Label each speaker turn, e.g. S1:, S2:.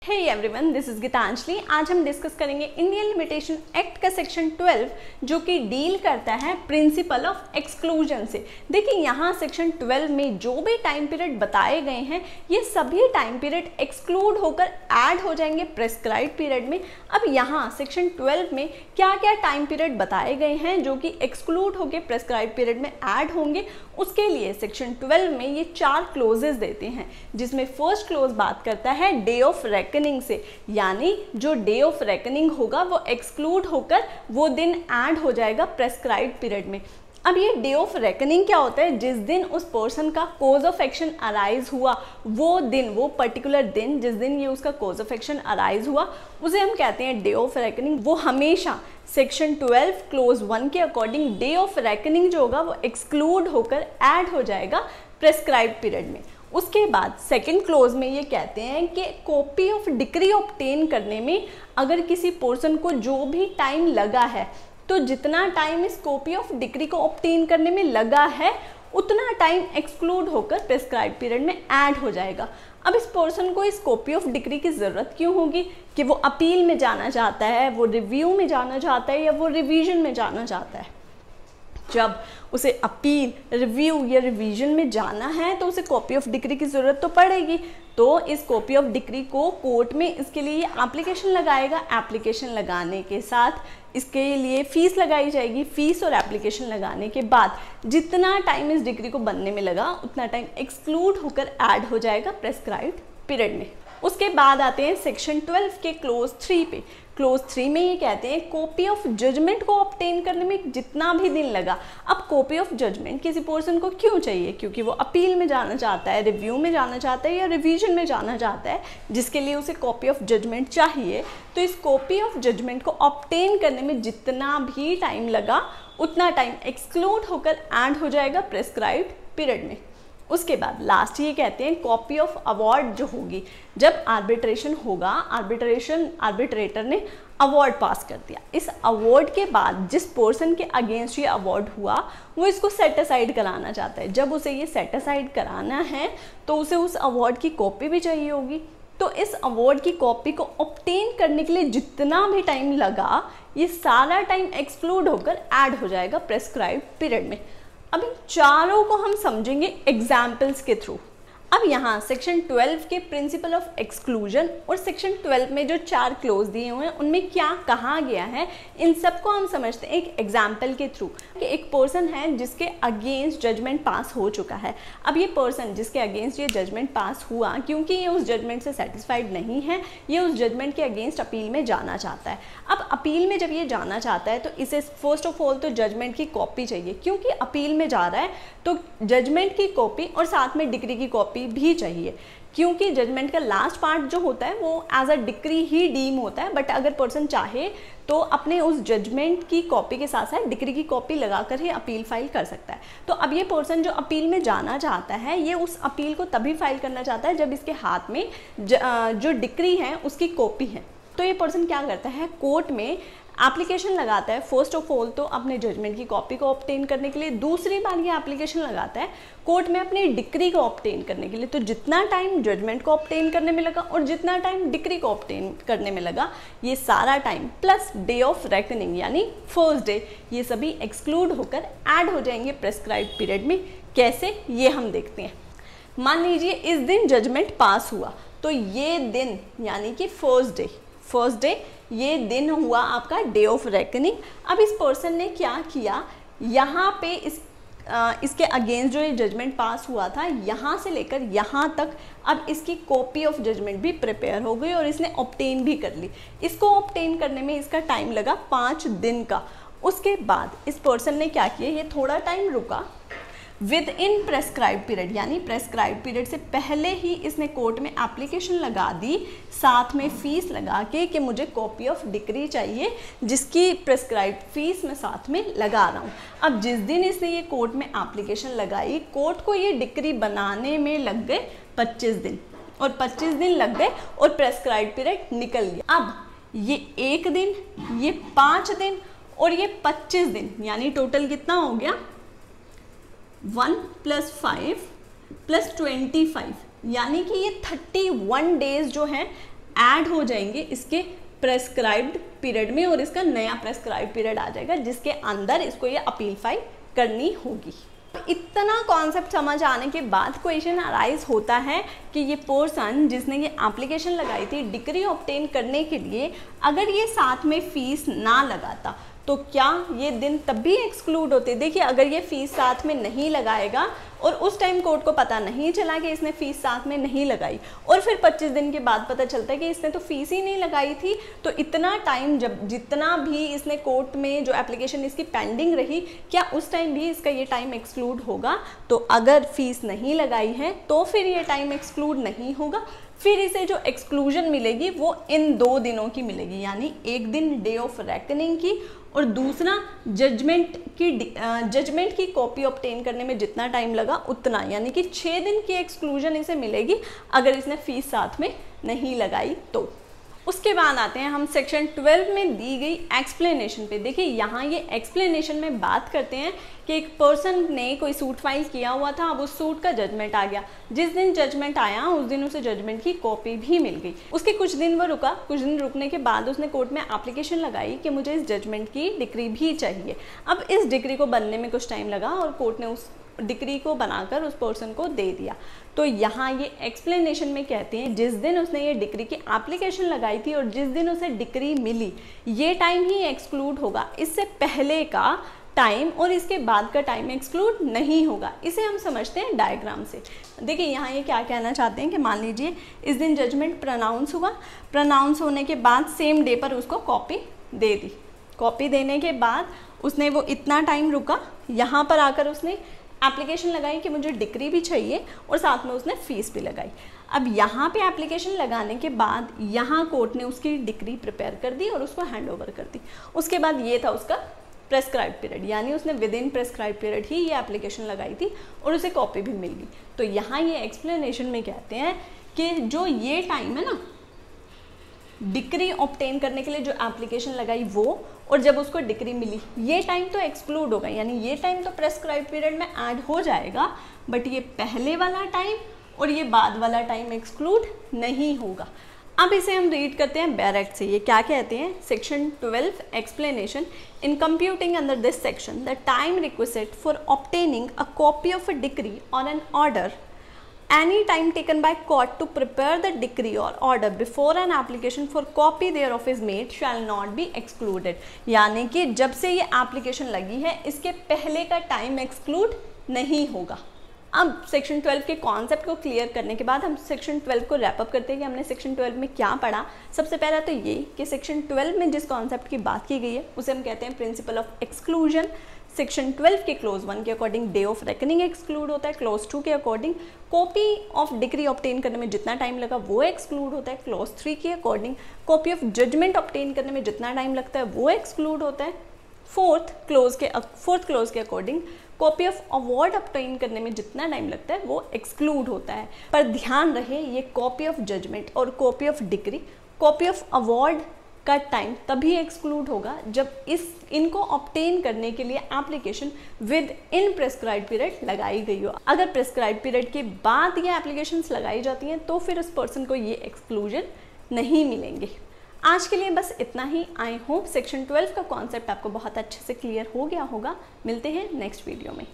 S1: Hey everyone, this is Geetanjali. आज हम discuss करेंगे इंडियन लिमिटेशन एक्ट का सेक्शन 12 जो कि डील करता है प्रिंसिपल ऑफ एक्सक्लूजन से। देखिए यहाँ सेक्शन 12 में जो भी टाइम पीरियड बताए गए हैं ये सभी टाइम पीरियड एक्सक्लूड होकर ऐड हो जाएंगे प्रेस्क्राइब्ड पीरियड में। अब यहाँ सेक्शन 12 में क्या क्या टाइम पीरियड बताए गए हैं जो कि एक्सक्लूड होकर प्रेस्क्राइब्ड पीरियड में ऐड होंगे, उसके लिए सेक्शन 12 में ये 4 क्लोजेस देते हैं, जिसमें फर्स्ट क्लोज बात करता है डे ऑफ रेकनिंग से, यानी जो डे ऑफ रेकनिंग होगा वो एक्सक्लूड होकर वो दिन ऐड हो जाएगा प्रेस्क्राइब्ड पीरियड में। अब ये डे ऑफ रेकनिंग क्या होता है? जिस दिन उस पर्सन का कोज ऑफ एक्शन अराइज हुआ, वो दिन, वो पर्टिकुलर दिन जिस दिन ये उसका कोज ऑफ एक्शन अराइज हुआ उसे हम कहते हैं डे ऑफ रेकनिंग। वो हमेशा सेक्शन 12 क्लोज 1 के अकॉर्डिंग डे ऑफ रेकनिंग जो होगा वो एक्सक्लूड होकर ऐड हो जाएगा प्रेस्क्राइब्ड पीरियड में। उसके बाद सेकंड क्लोज में ये कहते हैं कि कॉपी ऑफ डिक्री ऑब्टेन करने में अगर किसी पर्सन को जो भी टाइम लगा है, तो जितना टाइम इस कॉपी ऑफ डिक्री को ऑब्टेन करने में लगा है उतना टाइम एक्सक्लूड होकर प्रेस्क्राइब्ड पीरियड में ऐड हो जाएगा। अब इस पर्सन को इस कॉपी ऑफ डिक्री की ज़रूरत क्यों होगी? कि वो अपील में जाना चाहता है, वो रिव्यू में जाना चाहता है, या वो रिवीजन में जाना चाहता है। जब उसे अपील, रिव्यू या रिवीजन में जाना है तो उसे कॉपी ऑफ डिक्री की ज़रूरत तो पड़ेगी। तो इस कॉपी ऑफ डिक्री को कोर्ट में इसके लिए एप्लीकेशन लगाएगा। एप्लीकेशन लगाने के साथ इसके लिए फ़ीस लगाई जाएगी। फ़ीस और एप्लीकेशन लगाने के बाद जितना टाइम इस डिक्री को बनने में लगा उतना टाइम एक्सक्लूड होकर ऐड हो जाएगा प्रेस्क्राइब्ड पीरियड में। उसके बाद आते हैं सेक्शन 12 के क्लोज 3 पे। क्लोज 3 में ये कहते हैं कॉपी ऑफ जजमेंट को ऑब्टेन करने में जितना भी दिन लगा। अब कॉपी ऑफ जजमेंट किसी पर्सन को क्यों चाहिए? क्योंकि वो अपील में जाना चाहता है, रिव्यू में जाना चाहता है या रिवीजन में जाना चाहता है, जिसके लिए उसे कॉपी ऑफ जजमेंट चाहिए। तो इस कॉपी ऑफ जजमेंट को ऑब्टेन करने में जितना भी टाइम लगा उतना टाइम एक्सक्लूड होकर ऐड हो जाएगा प्रेस्क्राइब्ड पीरियड में। उसके बाद लास्ट ये कहते हैं कॉपी ऑफ अवार्ड जो होगी, जब आर्बिट्रेशन होगा, आर्बिट्रेटर ने अवार्ड पास कर दिया, इस अवार्ड के बाद जिस पर्सन के अगेंस्ट ये अवार्ड हुआ वो इसको सेट असाइड कराना चाहता है। जब उसे ये सेट असाइड कराना है तो उसे उस अवार्ड की कॉपी भी चाहिए होगी। तो इस अवार्ड की कॉपी को ऑब्टेन करने के लिए जितना भी टाइम लगा ये सारा टाइम एक्सक्लूड होकर ऐड हो जाएगा प्रेस्क्राइब्ड पीरियड में। अब इन चारों को हम समझेंगे एग्जाम्पल्स के थ्रू। अब यहाँ सेक्शन 12 के प्रिंसिपल ऑफ एक्सक्लूजन और सेक्शन 12 में जो 4 क्लोज दिए हुए हैं उनमें क्या कहा गया है, इन सबको हम समझते हैं एक एग्जाम्पल के थ्रू। कि एक पर्सन है जिसके अगेंस्ट जजमेंट पास हो चुका है। अब ये पर्सन जिसके अगेंस्ट ये जजमेंट पास हुआ, क्योंकि ये उस जजमेंट से सेटिस्फाइड नहीं है, ये उस जजमेंट के अगेंस्ट अपील में जाना चाहता है। अब अपील में जब ये जाना चाहता है तो इसे फर्स्ट ऑफ ऑल तो जजमेंट की कॉपी चाहिए, क्योंकि अपील में जा रहा है तो जजमेंट की कॉपी और साथ में डिक्री की कॉपी भी चाहिए, क्योंकि जजमेंट का लास्ट पार्ट जो होता है वो एज अ डिक्री ही डीम होता है। बट अगर पर्सन चाहे तो अपने उस जजमेंट की कॉपी के साथ साथ डिक्री की कॉपी लगाकर ही अपील फाइल कर सकता है। तो अब ये पर्सन जो अपील में जाना चाहता है ये उस अपील को तभी फाइल करना चाहता है जब इसके हाथ में जो डिक्री है उसकी कॉपी है। तो ये पर्सन क्या करता है, कोर्ट में एप्लीकेशन लगाता है। फर्स्ट ऑफ ऑल तो अपने जजमेंट की कॉपी को ऑब्टेन करने के लिए, दूसरी बार ये एप्लीकेशन लगाता है कोर्ट में अपनी डिक्री को ऑब्टेन करने के लिए। तो जितना टाइम जजमेंट को ऑब्टेन करने में लगा और जितना टाइम डिक्री को ऑब्टेन करने में लगा, ये सारा time plus day of reckoning यानी फर्स्ट डे, ये सभी एक्सक्लूड होकर ऐड हो जाएंगे प्रेस्क्राइब्ड पीरियड में। कैसे, ये हम देखते हैं। मान लीजिए इस दिन जजमेंट पास हुआ, तो ये दिन यानी कि फर्स्ट डे ये दिन हुआ आपका डे ऑफ रेकनिंग। अब इस पर्सन ने क्या किया, यहाँ पे इसके अगेंस्ट जो ये जजमेंट पास हुआ था यहाँ से लेकर यहाँ तक अब इसकी कॉपी ऑफ जजमेंट भी प्रिपेयर हो गई और इसने ऑब्टेन भी कर ली। इसको ऑब्टेन करने में इसका टाइम लगा 5 दिन का। उसके बाद इस पर्सन ने क्या किया, ये थोड़ा टाइम रुका विद इन प्रेस्क्राइब पीरियड, यानी प्रेस्क्राइब पीरियड से पहले ही इसने कोर्ट में एप्लीकेशन लगा दी, साथ में फ़ीस लगा के कि मुझे कॉपी ऑफ डिक्री चाहिए जिसकी प्रेस्क्राइब फीस मैं साथ में लगा रहा हूँ। अब जिस दिन इसने ये कोर्ट में एप्लीकेशन लगाई, कोर्ट को ये डिक्री बनाने में लग गए 25 दिन, और 25 दिन लग गए और प्रेस्क्राइब पीरियड निकल गया। अब ये 1 दिन, ये 5 दिन और ये 25 दिन, यानी टोटल कितना हो गया 1 + 5 + 25, यानी कि ये 31 डेज जो हैं ऐड हो जाएंगे इसके प्रेस्क्राइब्ड पीरियड में और इसका नया प्रेस्क्राइब्ड पीरियड आ जाएगा जिसके अंदर इसको ये अपील फाइल करनी होगी। इतना कॉन्सेप्ट समझ आने के बाद क्वेश्चन अराइज होता है कि ये पर्सन जिसने ये एप्लीकेशन लगाई थी डिग्री ऑब्टेन करने के लिए, अगर ये साथ में फीस ना लगाता तो क्या ये दिन तब भी एक्सक्लूड होते? देखिए, अगर ये फीस साथ में नहीं लगाएगा और उस टाइम कोर्ट को पता नहीं चला कि इसने फीस साथ में नहीं लगाई और फिर 25 दिन के बाद पता चलता है कि इसने तो फीस ही नहीं लगाई थी, तो इतना टाइम जब जितना भी इसने कोर्ट में जो एप्लीकेशन इसकी पेंडिंग रही, क्या उस टाइम भी इसका ये टाइम एक्सक्लूड होगा? तो अगर फीस नहीं लगाई है तो फिर ये टाइम एक्सक्लूड नहीं होगा। फिर इसे जो एक्सक्लूजन मिलेगी वो इन 2 दिनों की मिलेगी, यानी एक दिन डे ऑफ रेकनिंग की और दूसरा जजमेंट की कॉपी ऑब्टेन करने में जितना टाइम लगा उतना, यानी कि 6 दिन की एक्सक्लूजन इसे मिलेगी अगर इसने फीस साथ में नहीं लगाई तो। उसके बाद आते हैं हम सेक्शन 12 में दी गई एक्सप्लेनेशन पे। देखिए, यहाँ ये एक्सप्लेनेशन में बात करते हैं कि एक पर्सन ने कोई सूट फाइल किया हुआ था, अब उस सूट का जजमेंट आ गया। जिस दिन जजमेंट आया उस दिन उसे जजमेंट की कॉपी भी मिल गई। उसके कुछ दिन वो रुका, कुछ दिन रुकने के बाद उसने कोर्ट में एप्लीकेशन लगाई कि मुझे इस जजमेंट की डिक्री भी चाहिए। अब इस डिक्री को बनने में कुछ टाइम लगा और कोर्ट ने उस डिक्री को बनाकर उस पर्सन को दे दिया। तो यहाँ ये एक्सप्लेनेशन में कहते हैं जिस दिन उसने ये डिक्री की एप्लीकेशन लगाई थी और जिस दिन उसे डिक्री मिली, ये टाइम ही एक्सक्लूड होगा। इससे पहले का टाइम और इसके बाद का टाइम एक्सक्लूड नहीं होगा। इसे हम समझते हैं डायग्राम से। देखिए, यहाँ ये क्या कहना चाहते हैं कि मान लीजिए इस दिन जजमेंट प्रोनाउंस हुआ, प्रोनाउंस होने के बाद सेम डे पर उसको कॉपी दे दी। कॉपी देने के बाद उसने वो इतना टाइम रुका, यहाँ पर आकर उसने एप्लीकेशन लगाई कि मुझे डिक्री भी चाहिए और साथ में उसने फीस भी लगाई। अब यहाँ पे एप्लीकेशन लगाने के बाद यहाँ कोर्ट ने उसकी डिक्री प्रिपेयर कर दी और उसको हैंड ओवर कर दी। उसके बाद ये था उसका प्रेस्क्राइब पीरियड, यानी उसने विद इन प्रेस्क्राइब पीरियड ही ये एप्लीकेशन लगाई थी और उसे कॉपी भी मिल गई। तो यहाँ ये एक्सप्लेनेशन में कहते हैं कि जो ये टाइम है ना डिक्री ऑब्टेन करने के लिए जो एप्लीकेशन लगाई वो, और जब उसको डिक्री मिली, ये टाइम तो एक्सक्लूड होगा, यानी ये टाइम तो प्रेस्क्राइब पीरियड में ऐड हो जाएगा, बट ये पहले वाला टाइम और ये बाद वाला टाइम एक्सक्लूड नहीं होगा। अब इसे हम रीड करते हैं बैरेक्ट से। ये क्या कहते हैं? Section 12 explanation in computing under this section the time requisite for obtaining a copy of a decree और an order any time taken by court to prepare the decree or order before an application for copy thereof is made shall not be excluded। यानी कि जब से ये application लगी है इसके पहले का टाइम एक्सक्लूड नहीं होगा। अब सेक्शन 12 के कॉन्सेप्ट को क्लियर करने के बाद हम सेक्शन 12 को रैप अप करते हैं कि हमने सेक्शन 12 में क्या पढ़ा। सबसे पहला तो ये कि सेक्शन 12 में जिस कॉन्सेप्ट की बात की गई है उसे हम कहते हैं प्रिंसिपल ऑफ एक्सक्लूजन। सेक्शन 12 के क्लोज 1 के according day of reckoning exclude होता है। क्लोज 2 के according copy of degree obtain करने में जितना टाइम लगा वो एक्सक्लूड होता है। क्लोज 3 के according copy of judgment obtain करने में जितना टाइम लगता है वो एक्सक्लूड होता है। फोर्थ क्लोज के according copy of award obtain करने में जितना टाइम लगता है वो एक्सक्लूड होता है। पर ध्यान रहे, ये कॉपी ऑफ जजमेंट और copy of degree, copy of award का टाइम तभी एक्सक्लूड होगा जब इनको ऑब्टेन करने के लिए application with in prescribe period लगाई गई हो। अगर प्रेस्क्राइब पीरियड के बाद ये एप्लीकेशंस लगाई जाती हैं तो फिर उस पर्सन को ये एक्सक्लूजन नहीं मिलेंगे। आज के लिए बस इतना ही। आई होप सेक्शन 12 का कॉन्सेप्ट आपको बहुत अच्छे से क्लियर हो गया होगा। मिलते हैं नेक्स्ट वीडियो में।